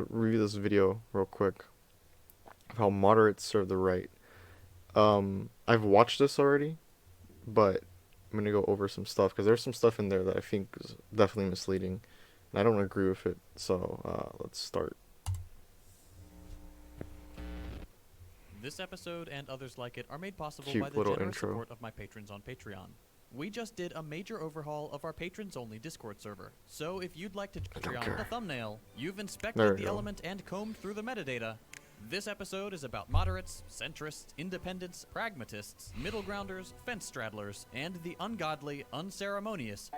Review this video real quick of how moderates serve the right. I've watched this already, but I'm gonna go over some stuff because there's some stuff in there that I think is definitely misleading, and I don't agree with it. So let's start. This episode and others like it are made possible Cute by the little generous intro. support of my patrons on Patreon. We just did a major overhaul of our patrons-only Discord server, so if you'd like to Patreon the thumbnail, you've inspected the element and combed through the metadata. This episode is about moderates, centrists, independents, pragmatists, middle grounders, fence straddlers, and the ungodly, unceremonious,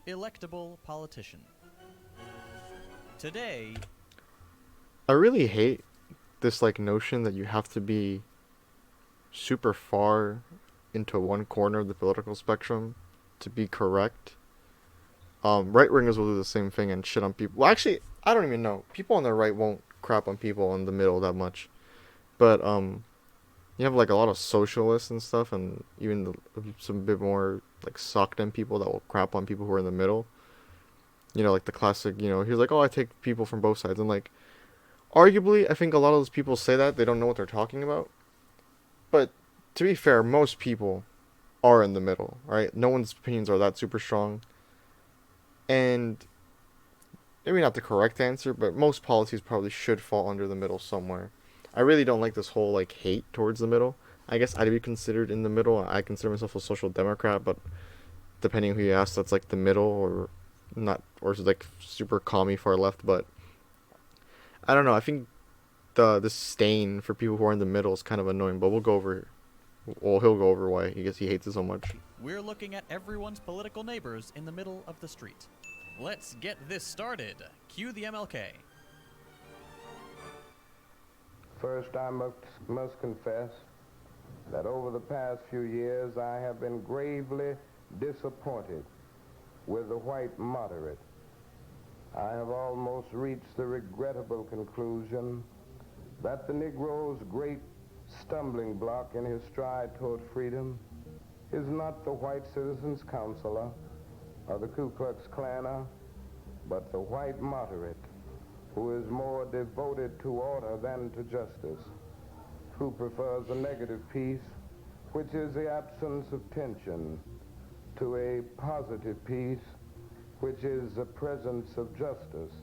electable politician. Today, I really hate this notion that you have to be super far into one corner of the political spectrum to be correct. Right wingers will do the same thing and shit on people. Well, actually, I don't even know. People on the right won't crap on people in the middle that much, but you have a lot of socialists and stuff, and even some bit more sucked in people that will crap on people who are in the middle. The classic. He's like, oh, I take people from both sides, and arguably, I think a lot of those people say that they don't know what they're talking about. But to be fair, most people are in the middle, right? No one's opinions are that super strong. And maybe not the correct answer, but most policies probably should fall under the middle somewhere. I really don't like this whole hate towards the middle. I guess I'd be considered in the middle. I consider myself a social democrat, but depending who you ask, that's the middle or not, or super commie far left. But I don't know. I think this stain for people who are in the middle is kind of annoying. But we'll go over. Well, he'll go over why he hates it so much. We're looking at everyone's political neighbors in the middle of the street. Let's get this started. Cue the MLK. First, I must confess that over the past few years I have been gravely disappointed with the white moderate. I have almost reached the regrettable conclusion that the Negro's great stumbling block in his stride toward freedom is not the white citizens' counselor or the Ku Klux Klaner, but the white moderate who is more devoted to order than to justice, who prefers a negative peace, which is the absence of tension, to a positive peace, which is the presence of justice.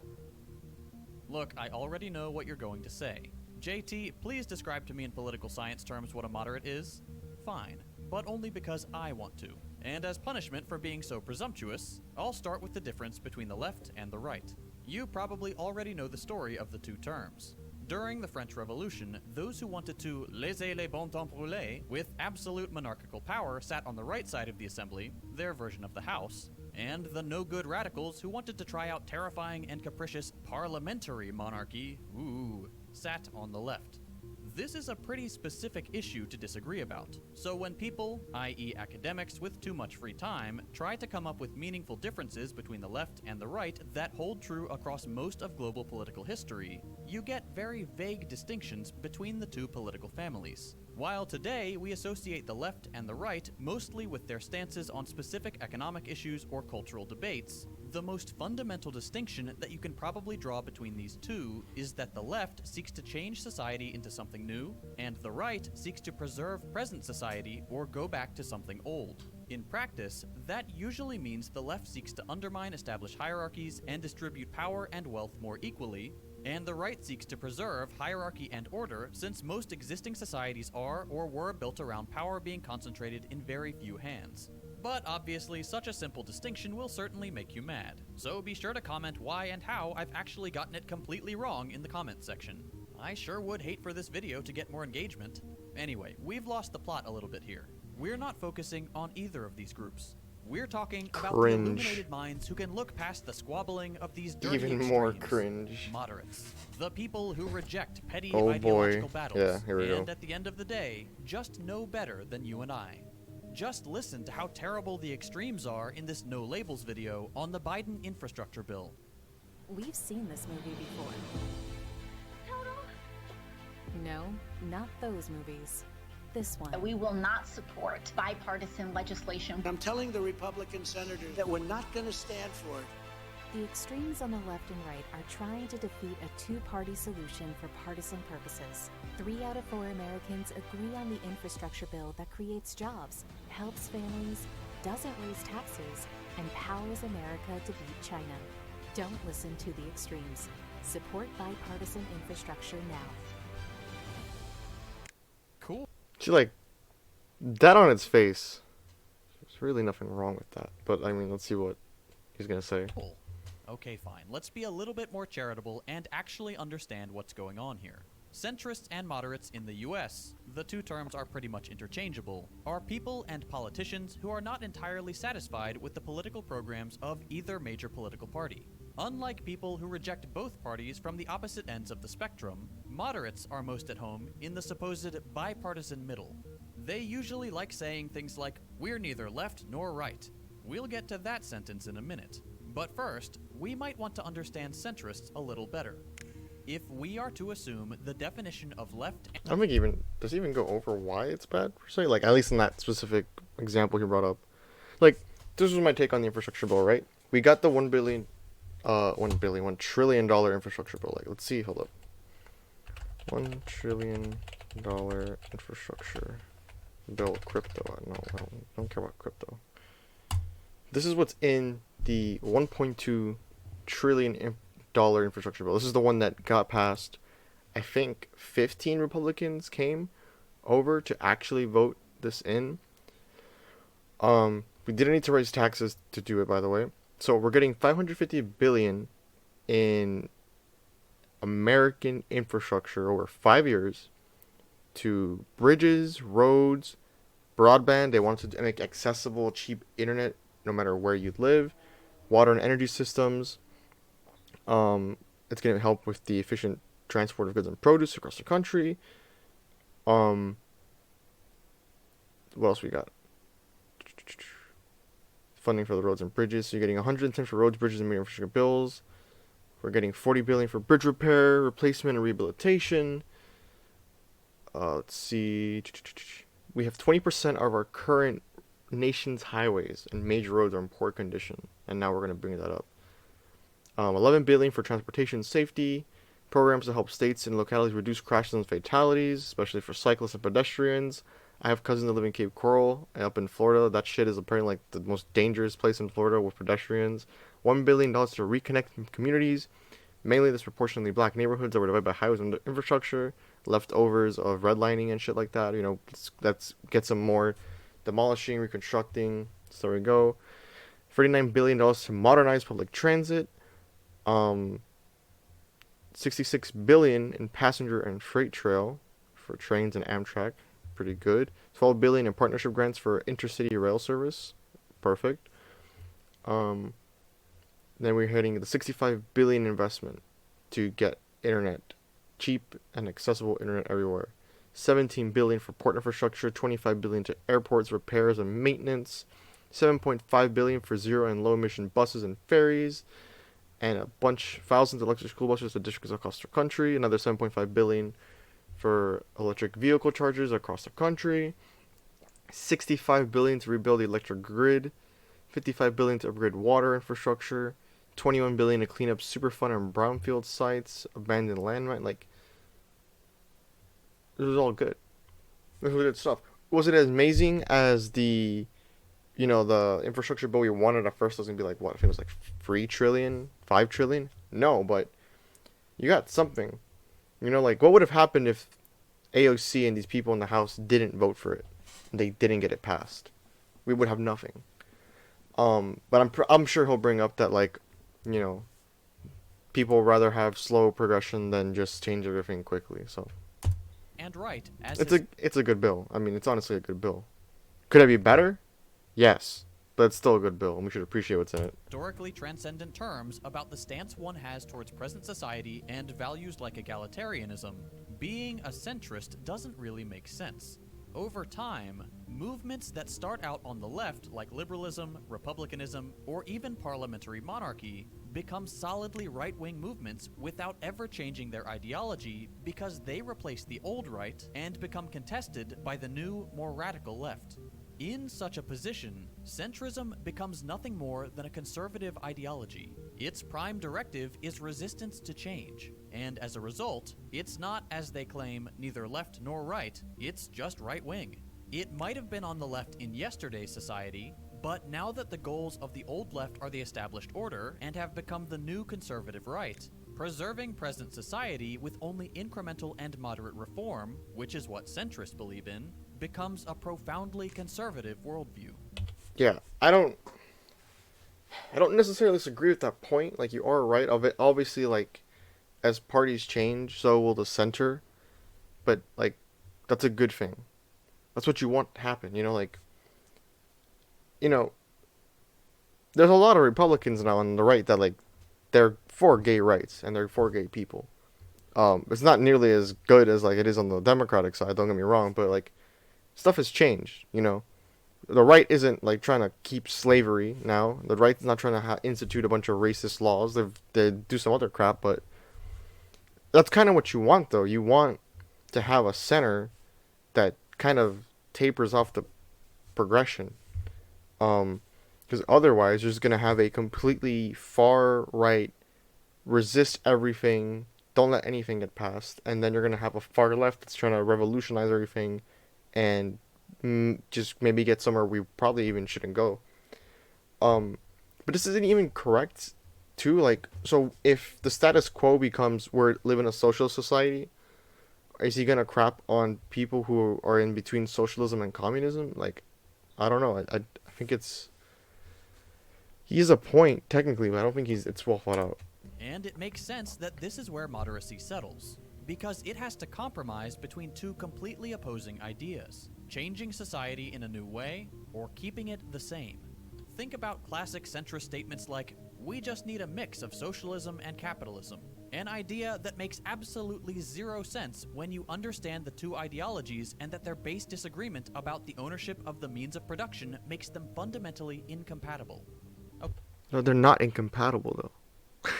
Look, I already know what you're going to say. JT, please describe to me in political science terms what a moderate is. Fine, but only because I want to. And as punishment for being so presumptuous, I'll start with the difference between the left and the right. You probably already know the story of the two terms. During the French Revolution, those who wanted to laisser les bon temps brûler with absolute monarchical power sat on the right side of the assembly, their version of the House, and the no-good radicals who wanted to try out terrifying and capricious parliamentary monarchy, sat on the left. This is a pretty specific issue to disagree about. So when people, i.e. academics with too much free time, try to come up with meaningful differences between the left and the right that hold true across most of global political history, you get very vague distinctions between the two political families. While today we associate the left and the right mostly with their stances on specific economic issues or cultural debates, the most fundamental distinction that you can probably draw between these two is that the left seeks to change society into something new, and the right seeks to preserve present society or go back to something old. In practice, that usually means the left seeks to undermine established hierarchies and distribute power and wealth more equally, and the right seeks to preserve hierarchy and order since most existing societies are or were built around power being concentrated in very few hands. But obviously, such a simple distinction will certainly make you mad. So be sure to comment why and how I've actually gotten it completely wrong in the comments section. I sure would hate for this video to get more engagement. Anyway, we've lost the plot a little bit here. We're not focusing on either of these groups. We're talking about the illuminated minds who can look past the squabbling of these dirty even extremes. more cringe. Moderates. The people who reject petty Oh ideological boy. battles. Yeah, here we go. And at the end of the day, just know better than you and I. Just listen to how terrible the extremes are in this No Labels video on the Biden infrastructure bill. We've seen this movie before. No, not those movies. This one. We will not support bipartisan legislation. I'm telling the Republican senators that we're not going to stand for it. The extremes on the left and right are trying to defeat a two-party solution for partisan purposes. 3 out of 4 Americans agree on the infrastructure bill that creates jobs, helps families, doesn't raise taxes, and powers America to beat China. Don't listen to the extremes. Support bipartisan infrastructure now. Cool. See, like, that on its face, there's really nothing wrong with that. But, I mean, let's see what he's gonna say. Cool. Okay, fine. Let's be a little bit more charitable and actually understand what's going on here. Centrists and moderates in the US, the two terms are pretty much interchangeable, are people and politicians who are not entirely satisfied with the political programs of either major political party. Unlike people who reject both parties from the opposite ends of the spectrum, moderates are most at home in the supposed bipartisan middle. They usually like saying things like, "We're neither left nor right." We'll get to that sentence in a minute. But first, we might want to understand centrists a little better. If we are to assume the definition of left I don't think does he even go over why it's bad per se? Like, at least in that specific example he brought up. Like, this was my take on the infrastructure bill, right? We got the $1 trillion infrastructure bill. Like, let's see, hold up. $1 trillion infrastructure bill, crypto. No, I don't care about crypto. This is what's in the $1.2 trillion infrastructure bill. This is the one that got passed. I think 15 Republicans came over to actually vote this in. We didn't need to raise taxes to do it, by the way. So we're getting $550 billion in American infrastructure over 5 years to bridges, roads, broadband. They wanted to make accessible, cheap internet no matter where you live, water and energy systems. It's going to help with the efficient transport of goods and produce across the country. What else we got? Funding for the roads and bridges. So you're getting 110 for roads, bridges, and major infrastructure bills. We're getting $40 billion for bridge repair, replacement, and rehabilitation. Let's see. We have 20% of our current nation's highways and major roads are in poor condition, and now we're going to bring that up. $11 billion for transportation safety, programs to help states and localities reduce crashes and fatalities, especially for cyclists and pedestrians. I have cousins that live in Cape Coral up in Florida. That shit is apparently like the most dangerous place in Florida with pedestrians. $1 billion to reconnect communities, mainly disproportionately black neighborhoods that were divided by highways and infrastructure, leftovers of redlining and shit like that. You know, let's get some more demolishing, reconstructing. So there we go. $39 billion to modernize public transit. $66 billion in passenger and freight trail for trains and Amtrak. Pretty good. $12 billion in partnership grants for intercity rail service. Perfect. Then we're hitting the $65 billion investment to get internet, cheap and accessible internet everywhere. $17 billion for port infrastructure, $25 billion to airports, repairs and maintenance, $7.5 billion for zero and low emission buses and ferries, and thousands of electric school buses to districts across the country. Another $7.5 billion for electric vehicle chargers across the country. $65 billion to rebuild the electric grid. $55 billion to upgrade water infrastructure. $21 billion to clean up Superfund and brownfield sites, abandoned landmine. Like, this was all good. This was good stuff. Was it as amazing as the infrastructure bill we wanted at first? It was gonna be like, what if it was like 3 trillion, 5 trillion? No, but you got something. You know, like, what would have happened if AOC and these people in the House didn't vote for it? They didn't get it passed. We would have nothing. But I'm sure he'll bring up that, like, you know, people rather have slow progression than just change everything quickly. So and right as it's a good bill. I mean, it's honestly a good bill. Could it be better? Yes, but it's still a good bill, and we should appreciate what's in it. historically transcendent terms about the stance one has towards present society and values like egalitarianism, being a centrist doesn't really make sense. Over time, movements that start out on the left, like liberalism, republicanism, or even parliamentary monarchy, become solidly right-wing movements without ever changing their ideology because they replace the old right and become contested by the new, more radical left. In such a position, centrism becomes nothing more than a conservative ideology. Its prime directive is resistance to change, and as a result, it's not, as they claim, neither left nor right, it's just right-wing. It might have been on the left in yesterday's society, but now that the goals of the old left are the established order and have become the new conservative right, preserving present society with only incremental and moderate reform, which is what centrists believe in, becomes a profoundly conservative worldview. Yeah, I don't necessarily disagree with that point. Like, you are right of it. Obviously, like, as parties change, so will the center. But, like, that's a good thing. That's what you want to happen, you know, like, you know, there's a lot of Republicans now on the right that, like, they're for gay rights and they're for gay people. It's not nearly as good as, like, it is on the Democratic side, don't get me wrong, but, like, stuff has changed, you know. The right isn't, like, trying to keep slavery now. The right's not trying to institute a bunch of racist laws. They do some other crap, but that's kind of what you want, though. You want to have a center that kind of tapers off the progression. Because otherwise, you're just going to have a completely far right, resist everything, don't let anything get passed, and then you're going to have a far left that's trying to revolutionize everything and just maybe get somewhere we probably even shouldn't go. But this isn't even correct, too. Like, so if the status quo becomes we live in a social society, is he gonna crap on people who are in between socialism and communism? Like, I don't know. I think he has a point technically, but I don't think it's well thought out. And it makes sense that this is where moderacy settles, because it has to compromise between two completely opposing ideas: changing society in a new way, or keeping it the same. Think about classic centrist statements like, "We just need a mix of socialism and capitalism," an idea that makes absolutely zero sense when you understand the two ideologies and that their base disagreement about the ownership of the means of production makes them fundamentally incompatible. No, they're not incompatible, though.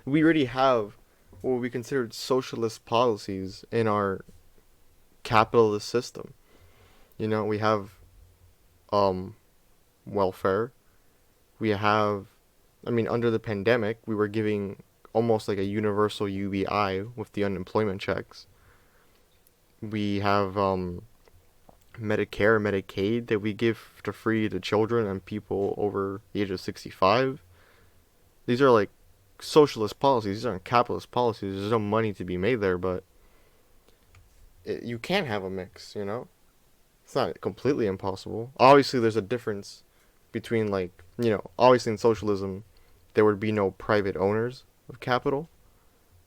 We already have what we considered socialist policies in our capitalist system. You know, we have welfare. We have, I mean, under the pandemic, we were giving almost like a universal UBI with the unemployment checks. We have Medicare, Medicaid that we give to free to children and people over the age of 65. These are like socialist policies. These aren't capitalist policies. There's no money to be made there, but you can have a mix, you know? It's not completely impossible. Obviously, there's a difference between, like, you know, obviously in socialism, there would be no private owners of capital.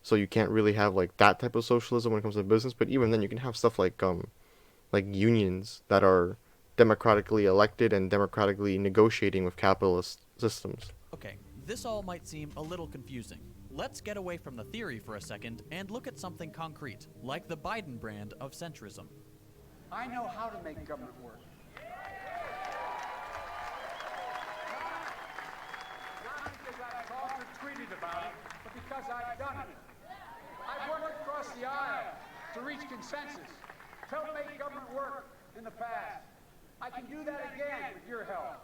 So you can't really have, like, that type of socialism when it comes to business. But even then, you can have stuff like unions that are democratically elected and democratically negotiating with capitalist systems. Okay, this all might seem a little confusing. Let's get away from the theory for a second and look at something concrete, like the Biden brand of centrism. I know how to make government work. Not because I've talked or tweeted about it, but because I've done it. I've worked across the aisle to reach consensus, to help make government work in the past. I can do that again with your help.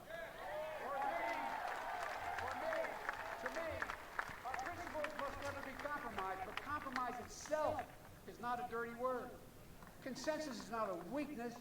To me, our principles must never be compromised, but compromise itself is not a dirty word. Consensus is not a weakness.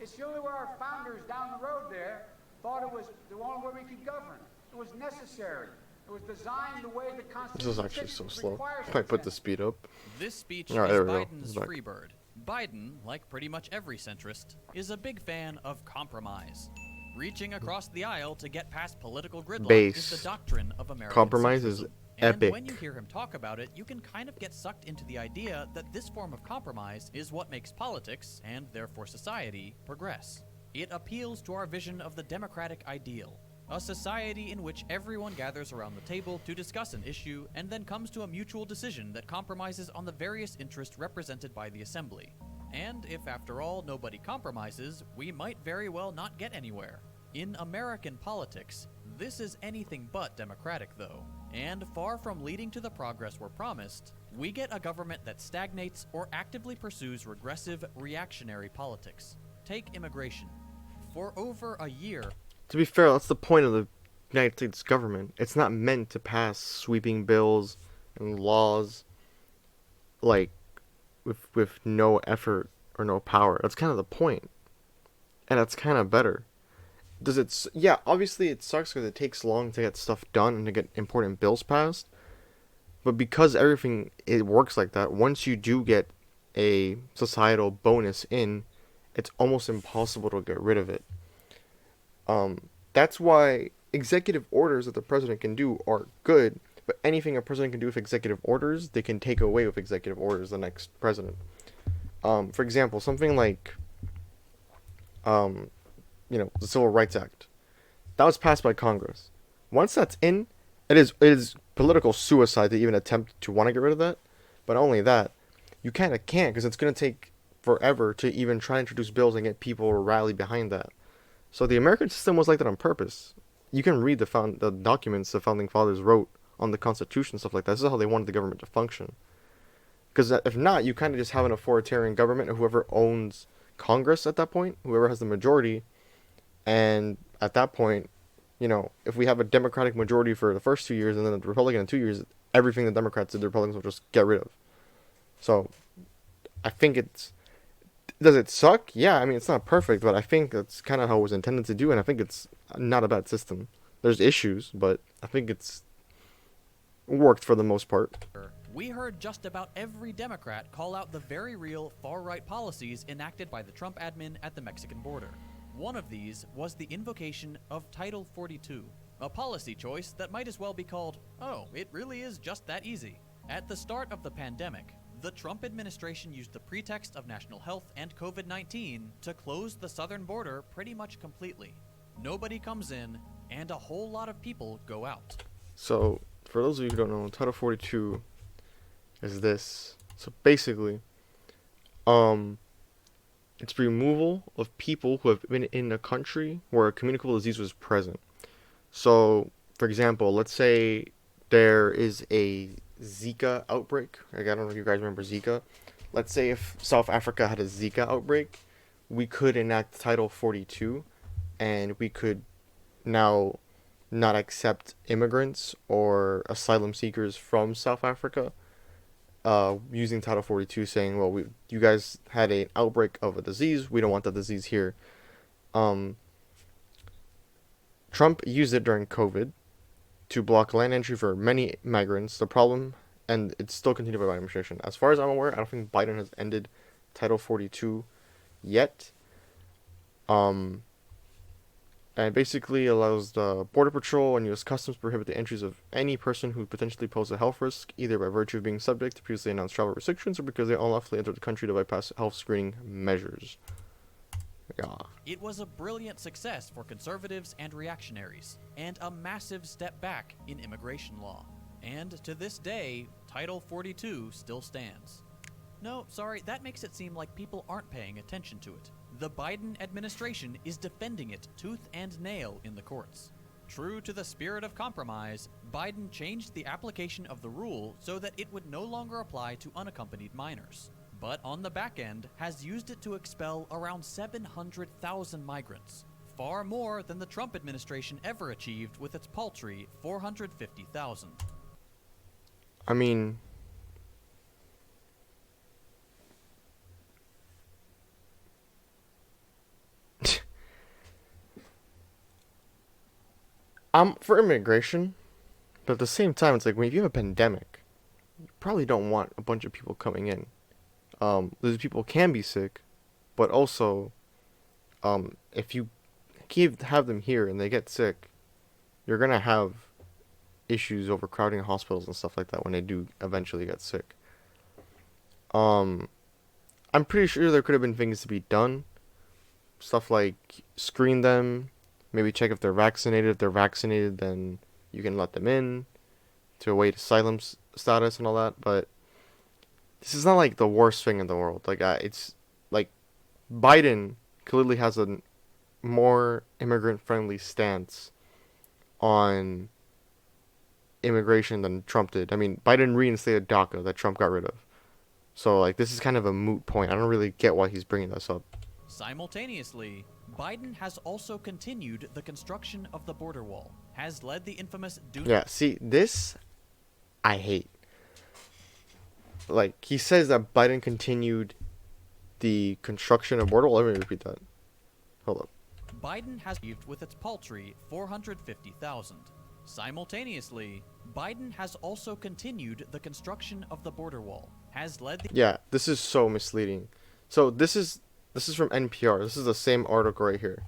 It's the only way our founders down the road there thought it was the only way we could govern. It was necessary. It was designed the way the Constitution. This is actually so slow. I put the speed up. This speech All right, is there we go. Biden's freebird. Biden, like pretty much every centrist, is a big fan of compromise. Reaching across the aisle to get past political gridlock is the doctrine of American compromise centrism. is And epic. when you hear him talk about it, you can kind of get sucked into the idea that this form of compromise is what makes politics, and therefore society, progress. It appeals to our vision of the democratic ideal, a society in which everyone gathers around the table to discuss an issue and then comes to a mutual decision that compromises on the various interests represented by the assembly. And if, after all, nobody compromises, we might very well not get anywhere. In American politics, this is anything but democratic, though. And far from leading to the progress we're promised, we get a government that stagnates or actively pursues regressive, reactionary politics. Take immigration. For over a year, To be fair, that's the point of the United States government. It's not meant to pass sweeping bills and laws like with no effort or no power. That's kind of the point, and that's kind of better. Yeah, obviously it sucks because it takes long to get stuff done and to get important bills passed. But because everything it works like that, once you do get a societal bonus in, it's almost impossible to get rid of it. That's why executive orders that the president can do are good, but anything a president can do with executive orders, they can take away with executive orders the next president. For example, something like, the Civil Rights Act. That was passed by Congress. Once that's in, it is political suicide to even attempt to want to get rid of that. But not only that, you kind of can't because it's going to take forever to even try to introduce bills and get people to rally behind that. So the American system was like that on purpose. You can read the documents the founding fathers wrote on the Constitution, stuff like that. This is how they wanted the government to function. Because if not, you kind of just have an authoritarian government, and whoever owns Congress at that point, whoever has the majority, and at that point, if we have a Democratic majority for the first 2 years and then a Republican in 2 years, everything the Democrats did, the Republicans will just get rid of. So, I think does it suck? Yeah, I mean, it's not perfect, but I think that's kind of how it was intended to do, and I think it's not a bad system. There's issues, but I think it's worked for the most part. we heard just about every Democrat call out the very real far-right policies enacted by the Trump admin at the Mexican border. One of these was the invocation of Title 42, a policy choice that might as well be called, oh, it really is just that easy. At the start of the pandemic, the Trump administration used the pretext of national health and COVID-19 to close the southern border pretty much completely. Nobody comes in, and a whole lot of people go out. So, for those of you who don't know, Title 42 is this. So basically, it's removal of people who have been in a country where a communicable disease was present. So, for example, let's say there is a Zika outbreak. Like, I don't know if you guys remember Zika. Let's say if South Africa had a Zika outbreak, we could enact Title 42, and we could now not accept immigrants or asylum seekers from South Africa, using Title 42, saying, well, you guys had an outbreak of a disease, we don't want the disease here. Trump used it during COVID to block land entry for many migrants. The problem, and it's still continued by Biden administration. As far as I'm aware, I don't think Biden has ended Title 42 yet. And basically allows the Border Patrol and U.S. Customs to prohibit the entries of any person who potentially poses a health risk, either by virtue of being subject to previously announced travel restrictions or because they unlawfully entered the country to bypass health screening measures. Yeah. It was a brilliant success for conservatives and reactionaries, and a massive step back in immigration law. And to this day, Title 42 still stands. No, sorry, that makes it seem like people aren't paying attention to it. The Biden administration is defending it tooth and nail in the courts. True to the spirit of compromise, Biden changed the application of the rule so that it would no longer apply to unaccompanied minors. But on the back end, has used it to expel around 700,000 migrants, far more than the Trump administration ever achieved with its paltry 450,000. I mean, I'm for immigration, but at the same time, it's like when you have a pandemic, you probably don't want a bunch of people coming in. Those people can be sick, but also, if you have them here and they get sick, you're gonna have issues overcrowding hospitals and stuff like that when they do eventually get sick. I'm pretty sure there could have been things to be done. Stuff like screen them, maybe check if they're vaccinated. If they're vaccinated, then you can let them in to await asylum status and all that. But this is not like the worst thing in the world. Like, it's like Biden clearly has a more immigrant-friendly stance on immigration than Trump did. I mean, Biden reinstated DACA that Trump got rid of. So, like, this is kind of a moot point. I don't really get why he's bringing this up. Simultaneously, Biden has also continued the construction of the border wall, has led the infamous Yeah, see, this I hate. Like, he says that Biden continued the construction of border wall. Let me repeat that. Hold up. Biden has achieved with its paltry 450,000. Simultaneously, Biden has also continued the construction of the border wall, has led the Yeah, this is so misleading. So this is from NPR. This is the same article right here.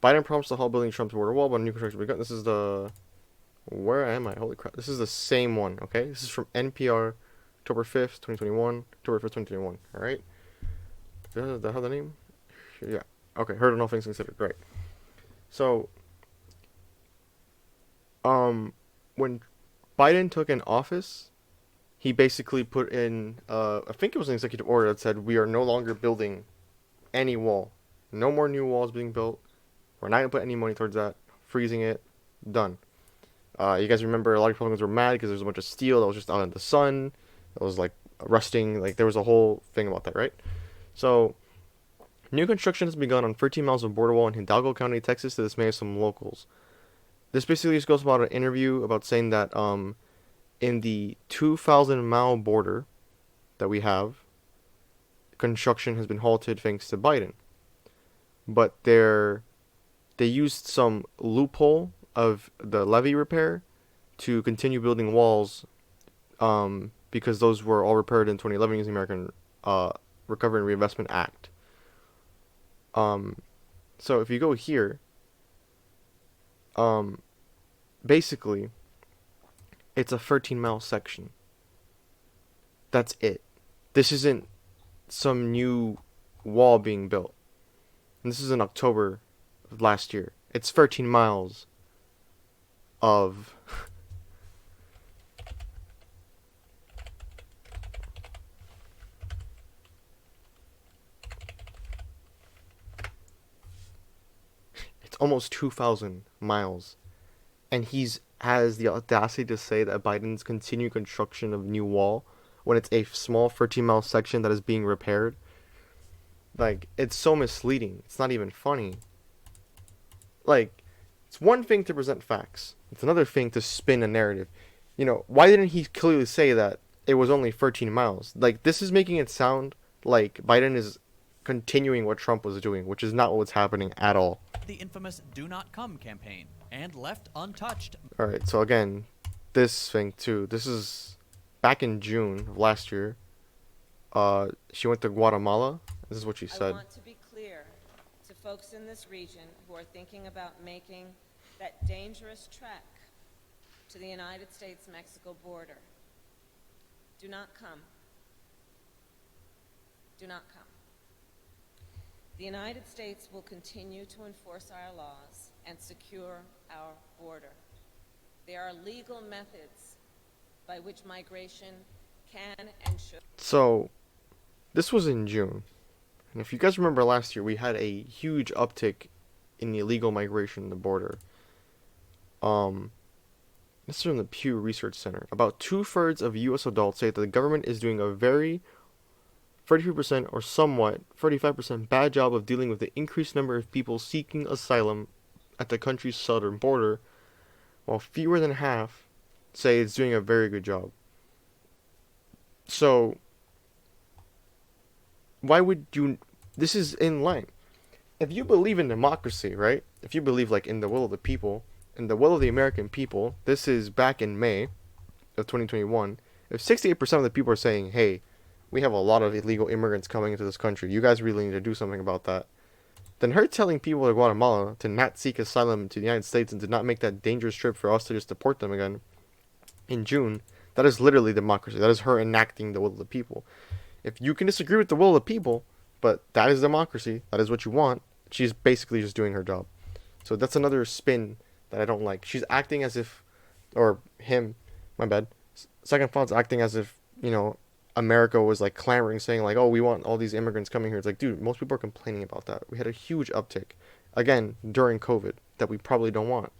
Biden promised to halt building Trump's border wall, but new construction begun. This is the where am I? Holy crap! This is the same one. Okay, this is from NPR, October 5th, 2021. October 5th, 2021. All right. Does that have the name? Yeah. Okay. Heard of all things considered. Great. So, when Biden took in office, he basically put in, I think it was an executive order that said we are no longer building any wall. No more new walls being built. We're not going to put any money towards that. Freezing it. Done. You guys remember a lot of Republicans were mad because there was a bunch of steel that was just out in the sun. That was like rusting. Like there was a whole thing about that, right? So, new construction has begun on 13 miles of border wall in Hidalgo County, Texas, to the dismay of some locals. This basically just goes about an interview about saying that in the 2,000-mile border that we have, construction has been halted thanks to Biden. But they used some loophole of the levee repair to continue building walls because those were all repaired in 2011 using the American Recovery and Reinvestment Act. So if you go here, basically, it's a 13-mile section. That's it. This isn't some new wall being built. And this is in October of last year. It's 13 miles of it's almost 2,000 miles. And has the audacity to say that Biden's continued construction of new wall when it's a small 13-mile section that is being repaired. Like, it's so misleading. It's not even funny. Like, it's one thing to present facts. It's another thing to spin a narrative. You know, why didn't he clearly say that it was only 13 miles? Like, this is making it sound like Biden is continuing what Trump was doing, which is not what's happening at all. The infamous Do Not Come campaign, and left untouched. Alright, so again, this thing too. This is back in June of last year. She went to Guatemala. This is what she said. I want to be clear to folks in this region who are thinking about making that dangerous trek to the United States-Mexico border. Do not come. Do not come. The United States will continue to enforce our laws and secure our border. There are legal methods by which migration can and should. So, this was in June. And if you guys remember last year, we had a huge uptick in the illegal migration at the border. This is from the Pew Research Center. About 2/3 of U.S. adults say that the government is doing a very 33% or somewhat 35% bad job of dealing with the increased number of people seeking asylum at the country's southern border, while fewer than half say it's doing a very good job. So, why would you... This is in line. If you believe in democracy, right? If you believe, like, in the will of the people, in the will of the American people, this is back in May of 2021, if 68% of the people are saying, hey, we have a lot of illegal immigrants coming into this country, you guys really need to do something about that, then her telling people in Guatemala to not seek asylum to the United States and to not make that dangerous trip for us to just deport them again in June, that is literally democracy. That is her enacting the will of the people. If you can disagree with the will of the people, but that is democracy, that is what you want, she's basically just doing her job. So that's another spin that I don't like. She's acting as if, or him, my bad, Second Thought's acting as if, you know, America was like clamoring, saying like, oh, we want all these immigrants coming here. It's like, dude, most people are complaining about that. We had a huge uptick, again, during COVID, that we probably don't want.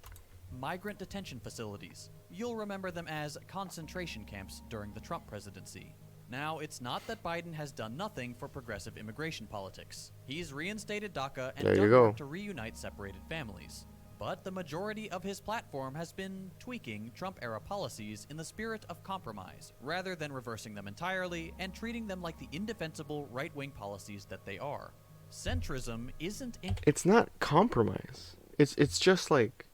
Migrant detention facilities. You'll remember them as concentration camps during the Trump presidency. Now, it's not that Biden has done nothing for progressive immigration politics. He's reinstated DACA and There you done go. work to reunite separated families. But the majority of his platform has been tweaking Trump-era policies in the spirit of compromise, rather than reversing them entirely and treating them like the indefensible right-wing policies that they are. Centrism isn't in... It's not compromise. It's just like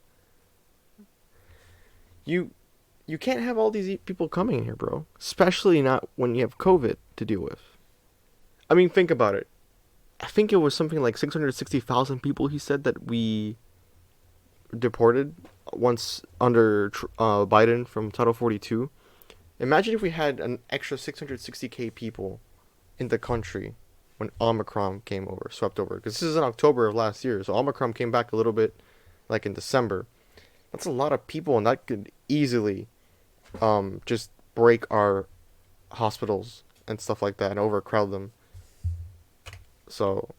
you can't have all these people coming here, bro. Especially not when you have COVID to deal with. I mean, think about it. I think it was something like 660,000 people he said that we deported once under Biden from Title 42. Imagine if we had an extra 660k people in the country when Omicron came over, swept over. Because this is in October of last year, so Omicron came back a little bit like in December. That's a lot of people, and that could easily just break our hospitals and stuff like that and overcrowd them. So,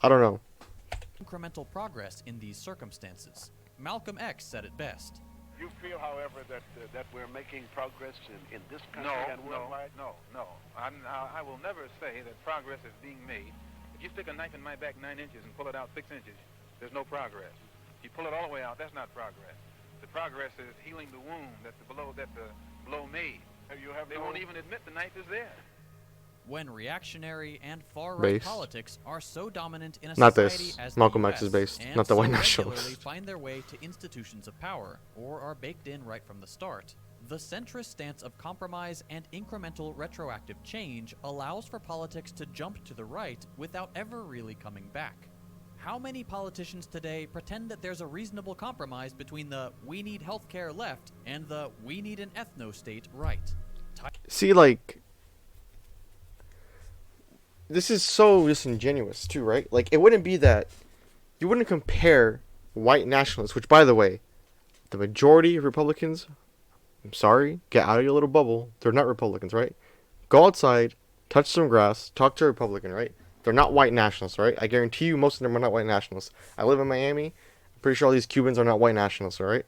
I don't know. Incremental progress in these circumstances. Malcolm X said it best. You feel, however, that we're making progress in this country and worldwide? No. I will never say that progress is being made. If you stick a knife in my back 9 inches and pull it out 6 inches, there's no progress. If you pull it all the way out, that's not progress. The progress is healing the wound that the blow made. They won't even admit the knife is there. When reactionary and far-right Based. politics are so dominant in a Not society this. as Malcolm the X US, is based, and not the so white regularly nationalists. find their way to institutions of power, or are baked in right from the start, the centrist stance of compromise and incremental retroactive change allows for politics to jump to the right without ever really coming back. How many politicians today pretend that there's a reasonable compromise between the "we need healthcare" left and the "we need an ethno-state" right? See, like, this is so disingenuous too, right? Like, it wouldn't be that you wouldn't compare white nationalists, which, by the way, the majority of Republicans, I'm sorry, get out of your little bubble. They're not Republicans, right? Go outside, touch some grass, talk to a Republican, right? They're not white nationalists, right? I guarantee you most of them are not white nationalists. I live in Miami. I'm pretty sure all these Cubans are not white nationalists, all right?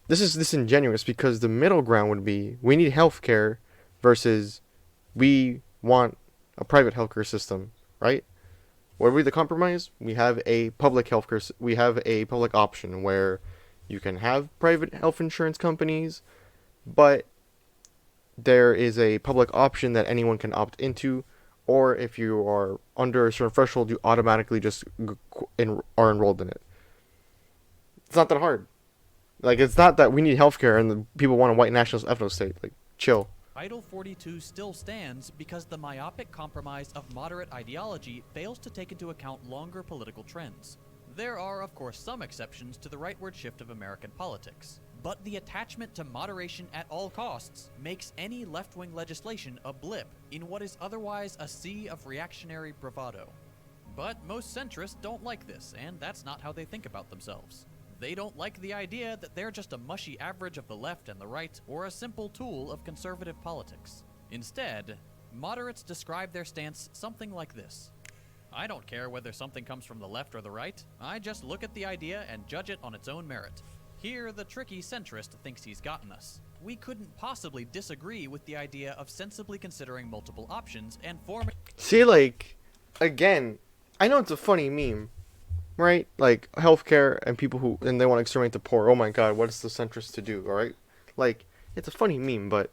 This is disingenuous because the middle ground would be we need healthcare versus we want a private healthcare system, right? Where would be the compromise? We have a public healthcare. We have a public option where you can have private health insurance companies, but there is a public option that anyone can opt into, or if you are under a certain threshold, you automatically just are enrolled in it. It's not that hard. Like, it's not that we need healthcare and the people want a white nationalist ethno-state. Like, chill. Title 42 still stands because the myopic compromise of moderate ideology fails to take into account longer political trends. There are, of course, some exceptions to the rightward shift of American politics, but the attachment to moderation at all costs makes any left-wing legislation a blip in what is otherwise a sea of reactionary bravado. But most centrists don't like this, and that's not how they think about themselves. They don't like the idea that they're just a mushy average of the left and the right, or a simple tool of conservative politics. Instead, moderates describe their stance something like this. I don't care whether something comes from the left or the right. I just look at the idea and judge it on its own merit. Here, the tricky centrist thinks he's gotten us. We couldn't possibly disagree with the idea of sensibly considering multiple options and forming... See, like, again, I know it's a funny meme, right? Like, healthcare and people who, and they want to exterminate the poor. Oh my god, what is the centrist to do, alright? Like, it's a funny meme, but,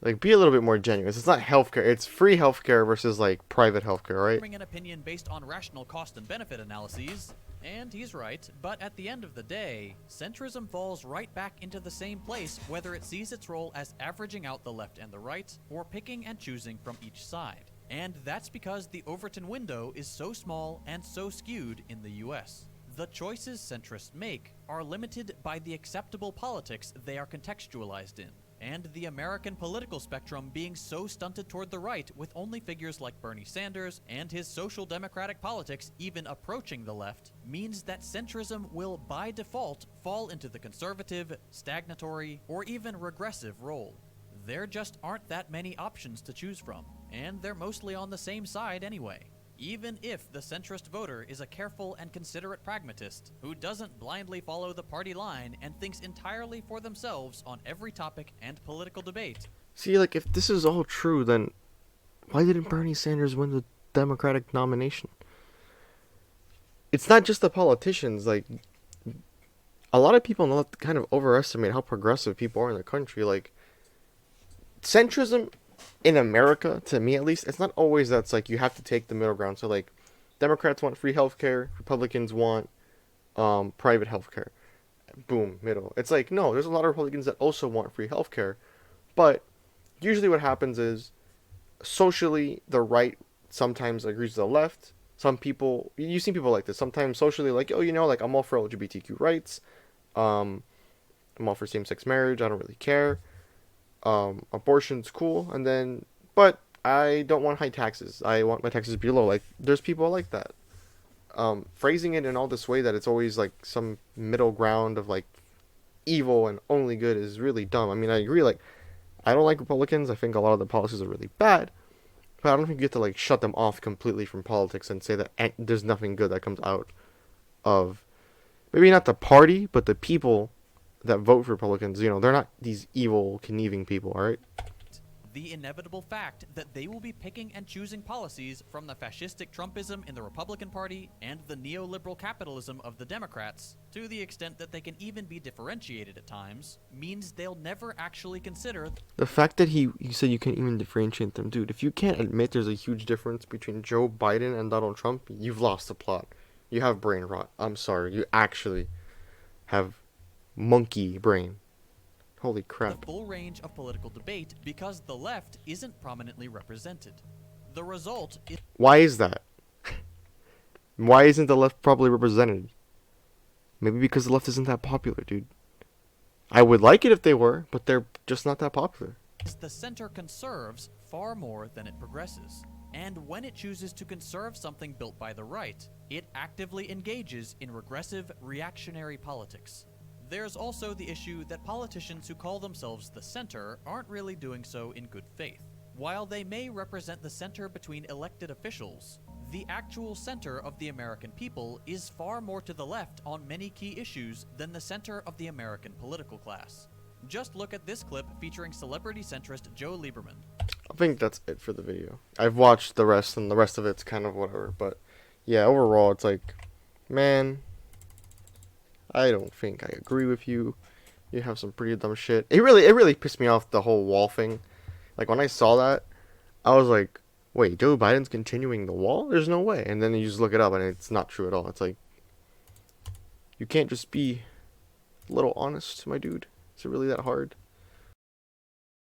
like, be a little bit more genuine. It's not healthcare, it's free healthcare versus, like, private healthcare, right? Forming an opinion based on rational cost and benefit analyses, and he's right, but at the end of the day, centrism falls right back into the same place whether it sees its role as averaging out the left and the right, or picking and choosing from each side. And that's because the Overton window is so small and so skewed in the US. The choices centrists make are limited by the acceptable politics they are contextualized in. And the American political spectrum being so stunted toward the right with only figures like Bernie Sanders and his social democratic politics even approaching the left means that centrism will by default fall into the conservative, stagnatory, or even regressive role. There just aren't that many options to choose from, and they're mostly on the same side anyway. Even if the centrist voter is a careful and considerate pragmatist who doesn't blindly follow the party line and thinks entirely for themselves on every topic and political debate, See, like, if this is all true, then why didn't Bernie Sanders win the Democratic nomination? It's not just the politicians. Like, a lot of people kind of overestimate how progressive people are in the country. Like, centrism in America, to me at least, it's not always that's like you have to take the middle ground. So, like, Democrats want free healthcare, Republicans want private healthcare. Boom, middle. It's like, no, there's a lot of Republicans that also want free healthcare, but usually what happens is socially the right sometimes agrees with the left. Some people, you see people like this, sometimes socially, like, oh, you know, like, I'm all for LGBTQ rights, I'm all for same-sex marriage, I don't really care, abortion's cool, and then, but I don't want high taxes, I want my taxes to be low. Like, there's people like that. Phrasing it in all this way that it's always like some middle ground of like evil and only good is really dumb. I mean, I agree, like, I don't like Republicans. I think a lot of the policies are really bad, but I don't think you get to like shut them off completely from politics and say that there's nothing good that comes out of maybe not the party, but the people that vote for Republicans. You know, they're not these evil, conniving people, all right? The inevitable fact that they will be picking and choosing policies from the fascistic Trumpism in the Republican Party and the neoliberal capitalism of the Democrats, to the extent that they can even be differentiated at times, means they'll never actually consider... The fact that you said you can't even differentiate them, dude, if you can't admit there's a huge difference between Joe Biden and Donald Trump, you've lost the plot. You have brain rot. I'm sorry, you actually have monkey brain. Holy crap. The full range of political debate because the left isn't prominently represented. The result is... Why is that? Why isn't the left properly represented? Maybe because the left isn't that popular, dude. I would like it if they were, but they're just not that popular. The center conserves far more than it progresses. And when it chooses to conserve something built by the right, it actively engages in regressive, reactionary politics. There's also the issue that politicians who call themselves the center aren't really doing so in good faith. While they may represent the center between elected officials, the actual center of the American people is far more to the left on many key issues than the center of the American political class. Just look at this clip featuring celebrity centrist Joe Lieberman. I think that's it for the video. I've watched the rest, and the rest of it's kind of whatever, but yeah, overall it's like, man, I don't think I agree with you. You have some pretty dumb shit. It really pissed me off, the whole wall thing. Like, when I saw that, I was like, wait, Joe Biden's continuing the wall? There's no way. And then you just look it up, and it's not true at all. It's like, you can't just be a little honest, my dude. Is it really that hard?